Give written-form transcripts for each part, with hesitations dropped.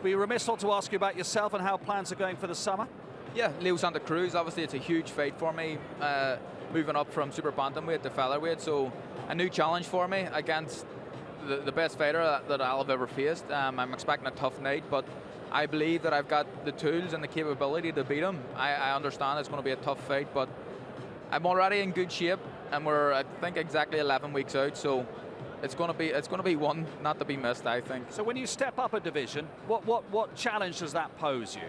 Be remiss not to ask you about yourself and how plans are going for the summer. Yeah, Leo Santa Cruz, obviously it's a huge fight for me, moving up from super bantamweight to featherweight, so a new challenge for me against the best fighter that I'll have ever faced. I'm expecting a tough night, but I believe that I've got the tools and the capability to beat him. I understand it's going to be a tough fight, but I'm already in good shape, and we're, I think, exactly 11 weeks out, so it's going to be one not to be missed, I think. So when you step up a division, what challenge does that pose you?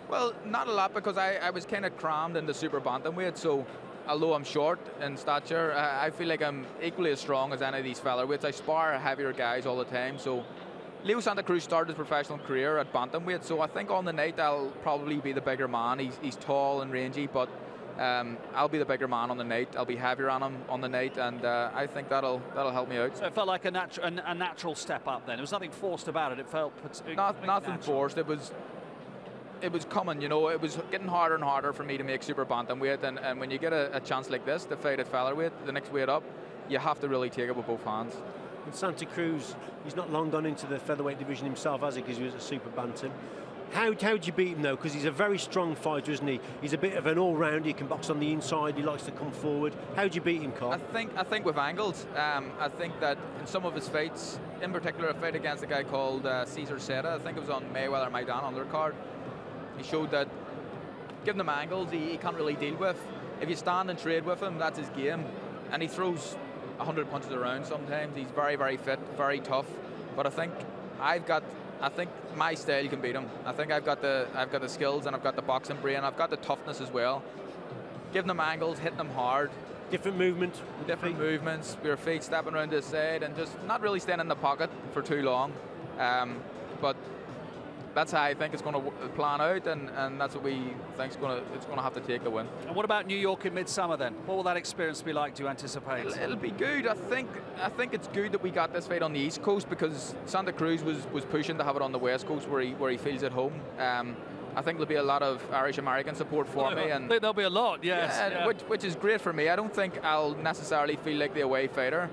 Well, not a lot, because I was kind of crammed in the super bantamweight, so although I'm short in stature, I feel like I'm equally as strong as any of these featherweights. I spar heavier guys all the time, so Leo Santa Cruz started his professional career at bantamweight, so I think on the night I'll probably be the bigger man. He's tall and rangy, but I'll be the bigger man on the night. I'll be heavier on him on the night, and I think that'll help me out. So it felt like a natural step up then. There was nothing forced about it. It felt nothing forced. It was coming, you know. It was getting harder and harder for me to make super bantamweight, and when you get a chance like this to fight at featherweight, the next weight up, you have to really take it with both hands. And Santa Cruz, he's not long gone into the featherweight division himself, has he? Because he was a super bantam. How'd you beat him though? Because he's a very strong fighter, isn't he? He's a bit of an all-rounder. He can box on the inside. He likes to come forward. How'd you beat him, Carl? I think with angles. I think that in some of his fights, in particular a fight against a guy called Cesar Seda, I think it was on Mayweather Maidan undercard, he showed that giving him angles he can't really deal with. If you stand and trade with him, that's his game. And he throws 100 punches around sometimes. He's very, very fit, very tough. But I think my style can beat him. I think I've got the skills, and I've got the boxing brain. I've got the toughness as well. Giving them angles, hitting them hard. Different movement. Different movements. With your feet stepping around the side, and just not really staying in the pocket for too long. But that's how I think it's going to plan out, and that's what we think it's going to have to take the win. And what about New York in midsummer then? What will that experience be like, do you anticipate? It'll be good. I think it's good that we got this fight on the East Coast, because Santa Cruz was pushing to have it on the West Coast where he feels at home. I think there'll be a lot of Irish American support for me, and there'll be a lot, yes. Yeah. Which is great for me. I don't think I'll necessarily feel like the away fighter.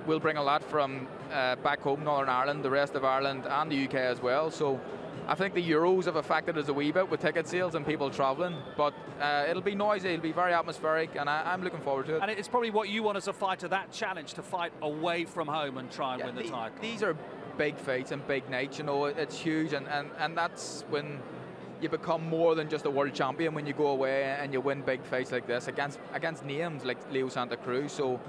We'll bring a lot from back home, Northern Ireland, the rest of Ireland, and the UK as well. So I think the Euros have affected us a wee bit with ticket sales and people travelling, but it'll be noisy, it'll be very atmospheric, and I'm looking forward to it. And it's probably what you want as a fighter, that challenge to fight away from home and try and win the title. These are big fights and big nights, you know, it's huge, and that's when you become more than just a world champion, when you go away and you win big fights like this against names like Leo Santa Cruz. So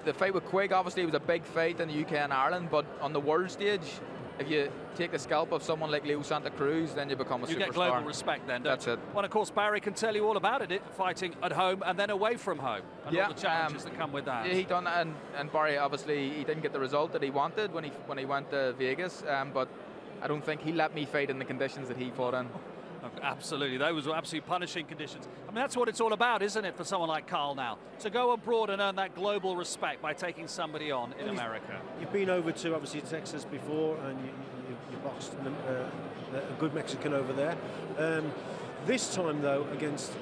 the fight with Quigg obviously was a big fight in the UK and Ireland, but on the world stage, if you take the scalp of someone like Leo Santa Cruz, then you become a superstar. You get global respect then, don't you? That's it. Well, of course, Barry can tell you all about it, fighting at home and then away from home, and all the challenges that come with that. Yeah, he done that, and Barry, obviously, he didn't get the result that he wanted when he went to Vegas, but I don't think he let me fight in the conditions that he fought in. Absolutely, those were absolutely punishing conditions. I mean, that's what it's all about, isn't it, for someone like Carl now? To go abroad and earn that global respect by taking somebody on in America. You've been over to, obviously, Texas before, and you boxed a good Mexican over there. This time, though, against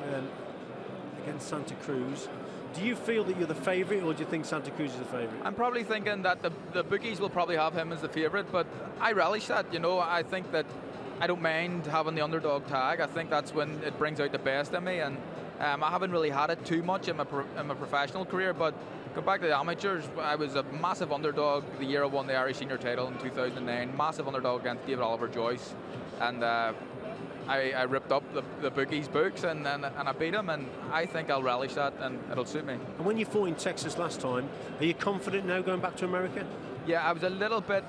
Santa Cruz, do you feel that you're the favourite, or do you think Santa Cruz is the favourite? I'm probably thinking that the bookies will probably have him as the favourite, but I relish that, you know. I think that I don't mind having the underdog tag. I think that's when it brings out the best in me, and I haven't really had it too much in my professional career, but go back to the amateurs, I was a massive underdog the year I won the Irish senior title in 2009, massive underdog against David Oliver Joyce, and I ripped up the bookies' books and I beat him, and I think I'll relish that, and it'll suit me. And when you fought in Texas last time, are you confident now going back to America? Yeah, I was a little bit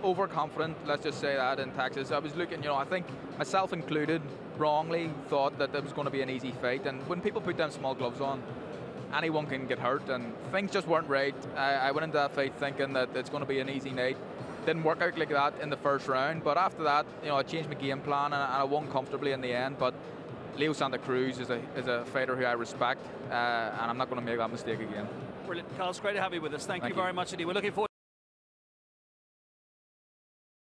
overconfident, let's just say that, in Texas. I was looking, you know, I think myself included, wrongly thought that it was going to be an easy fight, and when people put them small gloves on, anyone can get hurt, and things just weren't right. I went into that fight thinking that it's going to be an easy night. Didn't work out like that in the first round, but after that, you know, I changed my game plan, and I won comfortably in the end. But Leo Santa Cruz is a fighter who I respect, and I'm not going to make that mistake again. Brilliant. Carl, it's great to have you with us. Thank you very much indeed. We're looking forward